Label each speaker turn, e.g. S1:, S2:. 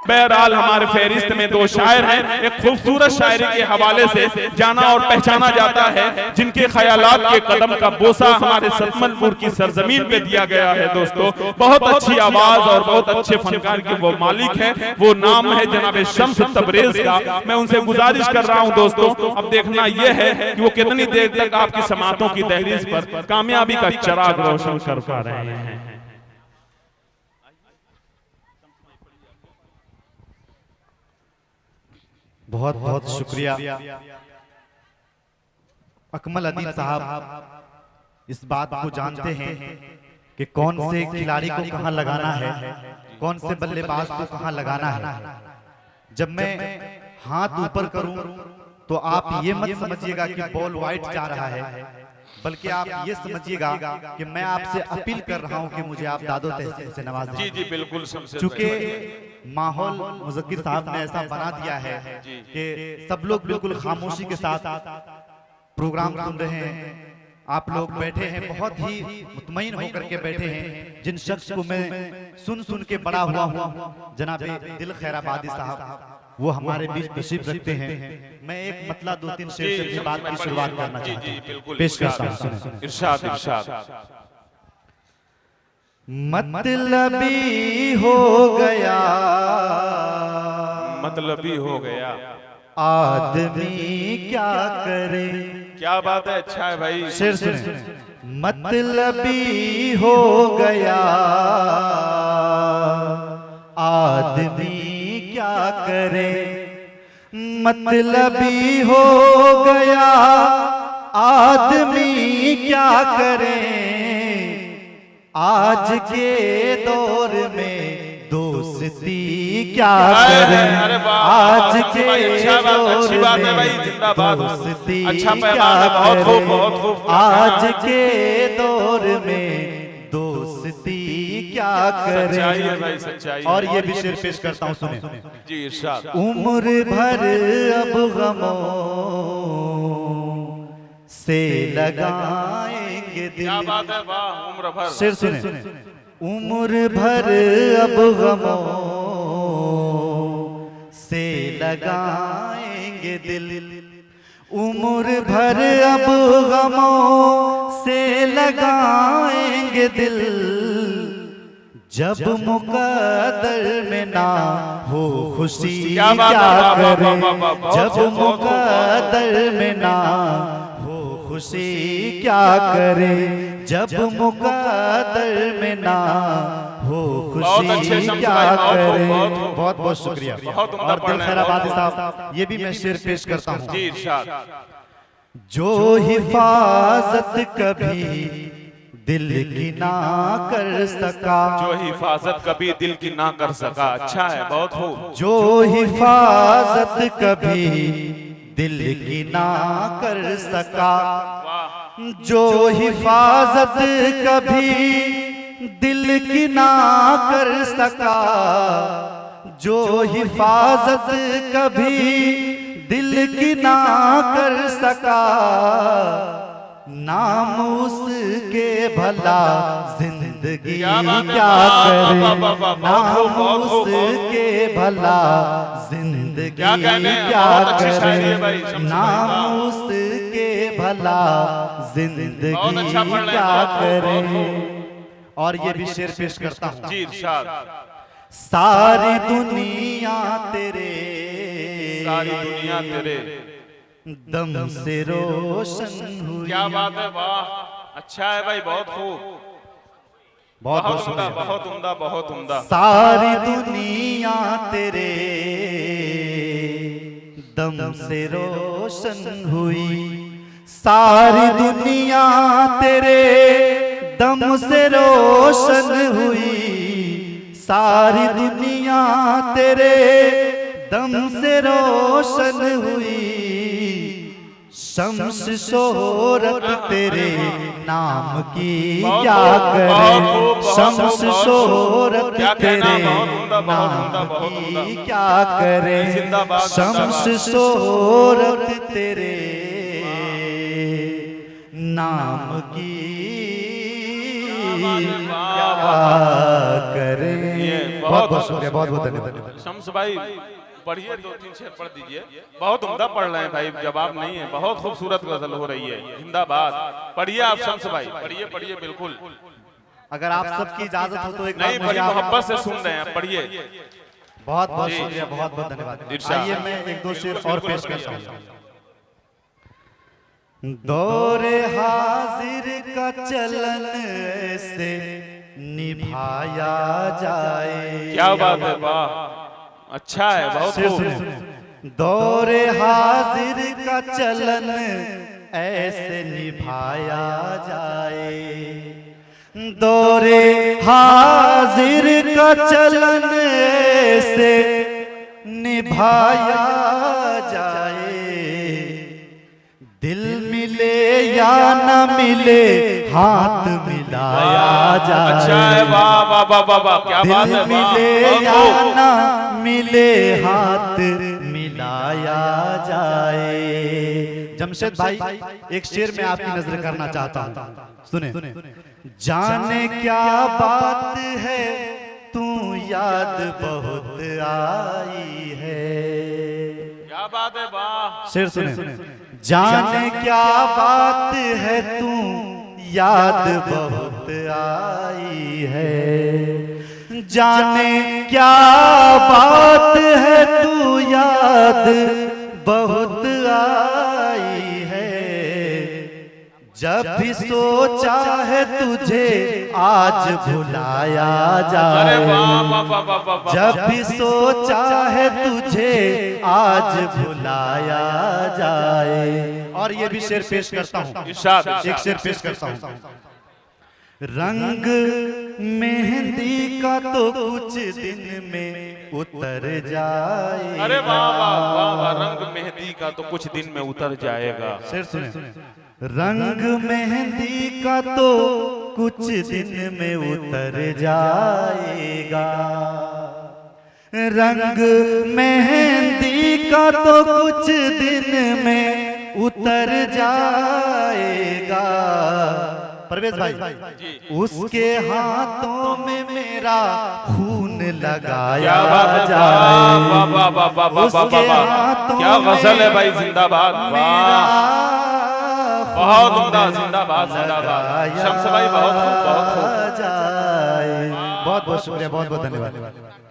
S1: बहरहाल हमारे फहरिस्त में दो शायर हैं, एक खूबसूरत शायरी के हवाले से जाना और पहचाना जाता है, जिनके ख्यालात के कदम का बोसा हमारे सतमलपुर की सरजमीन पे दिया गया है। दोस्तों, बहुत अच्छी आवाज और बहुत अच्छे फनकार के वो मालिक है, वो नाम है जनाब शम्स तबरेज का। मैं उनसे गुजारिश कर रहा हूं दोस्तों, अब देखना यह है कि वो कितनी देर तक आपकी समातों की दहलीज पर कामयाबी का चिराग रोशन कर पा रहे हैं।
S2: बहुत बहुत शुक्रिया अकमल अदीब साहब। इस बात को जानते हैं कि कौन से खिलाड़ी को कहां लगाना है, कौन से बल्लेबाज को कहां लगाना है। जब मैं हाथ ऊपर करूं तो आप ये मत समझिएगा कि बॉल वाइड जा रहा है, बल्कि आप ये समझिएगा कि मैं आपसे अपील कर रहा हूं कि मुझे आप दादो तहसीन से नवाज दें।
S1: जी जी बिल्कुल।
S2: चूंकि माहौल मुज़क्किर साहब ने ऐसा बना दिया है कि सब लोग बिल्कुल खामोशी के साथ प्रोग्राम सुन रहे हैं। आप लोग बैठे हैं, बहुत ही मुतमईन होकर के बैठे हैं। जिन शख्स को मैं सुन के बड़ा हुआ हूँ, जनाब दिल खैराबादी साहब, वो हमारे बीच तशरीफ रखते हैं। मैं एक मतलब दो तीन शेर से अपनी बात की शुरुआत करना चाहता हूं, पेश करता हूं, सुनें।
S1: इरशाद इरशाद।
S2: मतलबी हो गया,
S1: मतलबी हो गया
S2: आदमी क्या करे।
S1: क्या बात है, अच्छा है भाई।
S2: शेर सुने। मतलबी हो गया आदमी क्या करे, मतलबी हो गया आदमी क्या करे। आज के दौर में दोस्ती क्या करे, आज के दौर में दोस्ती क्या करे। आज के दौर में दोस्ती क्या करे। और ये भी शेर पेश करता हूँ, सुने
S1: जी इरशाद।
S2: उम्र भर अब गमों से लगाएंगे दिल।
S1: क्या बात है, वाह। उम्र भर,
S2: शेर सुने। उम्र भर अब गमों से लगाएंगे दिल। उम्र भर अब गमों से लगाएंगे दिल। जब मुकद्दर में ना हो खुशी क्या करें, जब मुकद्दर में ना हो खुशी क्या करें, जब मुकद्दर में ना हो खुशी क्या करें। बहुत बहुत शुक्रिया। और दिल खैराबादी साहब, ये भी मैं शेर पेश करता हूँ। जो हिफाजत कभी दिल की ना कर सका,
S1: जो हिफाजत कभी दिल की ना कर सका। अच्छा है, बहुत खूब।
S2: जो हिफाजत कभी दिल की ना कर सका, जो हिफाजत कभी दिल की ना कर सका, जो हिफाजत कभी दिल की ना कर सका। नाम उसके भला जिंदगी क्या करे, नाम उसके भला जिंदगी क्या करे, नाम उसके भला जिंदगी क्या करे। और ये भी शेर पेश करता हूँ,
S1: जी इरशाद।
S2: सारी दुनिया तेरे,
S1: सारी दुनिया तेरे
S2: दम से रोशन हुई।
S1: क्या बात है, वाह। अच्छा है भाई, बहुत खूब।
S2: बहुत
S1: बहुत उम्दा, बहुत उम्दा, बहुत उम्दा।
S2: सारी दुनिया तेरे दम से रोशन हुई, सारी दुनिया तेरे दम से रोशन हुई, सारी दुनिया तेरे दम से रोशन हुई। शम्स शोहरत तेरे नाम की क्या करे, शम्स शोहरत तेरे नाम की क्या करे, शम्स शोहरत तेरे नाम की क्या करे। बहुत बहुत शुक्रिया, बहुत बहुत धन्यवाद।
S1: शम्स भाई पढ़िए, 2-3 शेर पढ़ दीजिए। बहुत उम्दा पढ़ रहे हैं भाई, जवाब नहीं है। बहुत खूबसूरत गजल हो रही है, जिंदाबाद। पढ़िए आप शम्स भाई, पढ़िए पढ़िए बिल्कुल।
S2: अगर आप सबकी इजाजत हो तो एक
S1: नहीं,
S2: बार
S1: बड़ी
S2: मुझे
S1: मोहब्बत से सुन रहे हैं, पढ़िए।
S2: बहुत बहुत शुक्रिया, बहुत बहुत धन्यवाद।
S1: इरशाद।
S2: आइए मैं एक दो शेर और पेश करता हूँ। दौरे हाजिर का चलन से निभाया जाए।
S1: क्या बात है, वाह, अच्छा है, बहुत खूब।
S2: दौरे हाजिर का चलन ऐसे निभाया जाए। दौरे हाजिर का चलन ऐसे निभाया जाए। दिल मिले या न मिले हाथ मिलाया जाए।
S1: अच्छा है, वाह वाह वाह वाह वाह, क्या बात है,
S2: दिल मिले
S1: वाह,
S2: या
S1: बहुत खूब।
S2: न मिले हाथ मिलाया जाए। जमशेद भाई, एक शेर में आपकी नजर करना चाहता हूँ, सुने। जाने क्या बात है तू याद बहुत आई है।
S1: क्या बात है, वाह।
S2: शेर सुने। जाने क्या बात है तू याद बहुत आई है। जाने क्या बात है तू याद बहुत आई है। जब भी सोचा है तुझे आज भुलाया
S1: अरे वाह
S2: जाए।
S1: वाह वाह वाह वाह वाह।
S2: जब भी सोचा है तुझे आज भुलाया जाए। और ये भी शेर पेश करता हूँ,
S1: इरशाद,
S2: एक
S1: इरशाद।
S2: शेर पेश करता हूँ। रंग मेहंदी का तो कुछ दिन में उतर जाए।
S1: अरे वाह वाह वाह वाह, रंग मेहंदी का तो कुछ दिन में उतर जाएगा।
S2: शेर सुने। रंग मेहंदी का तो कुछ दिन में उतर जाएगा। रंग मेहंदी का तो कुछ दिन में उतर जाएगा। परवेज भाई, उसके हाथों में मेरा खून लगाया जाए।
S1: वाह वाह वाह वाह वाह वाह वाह, क्या गजल है भाई, जिंदाबाद, वाह, बहुत उम्दा, जिंदाबाद जिंदाबाद। शम्स भाई बहुत खूब, बहुत खूब।
S2: बहुत बहुत शुक्रिया, बहुत बहुत धन्यवाद।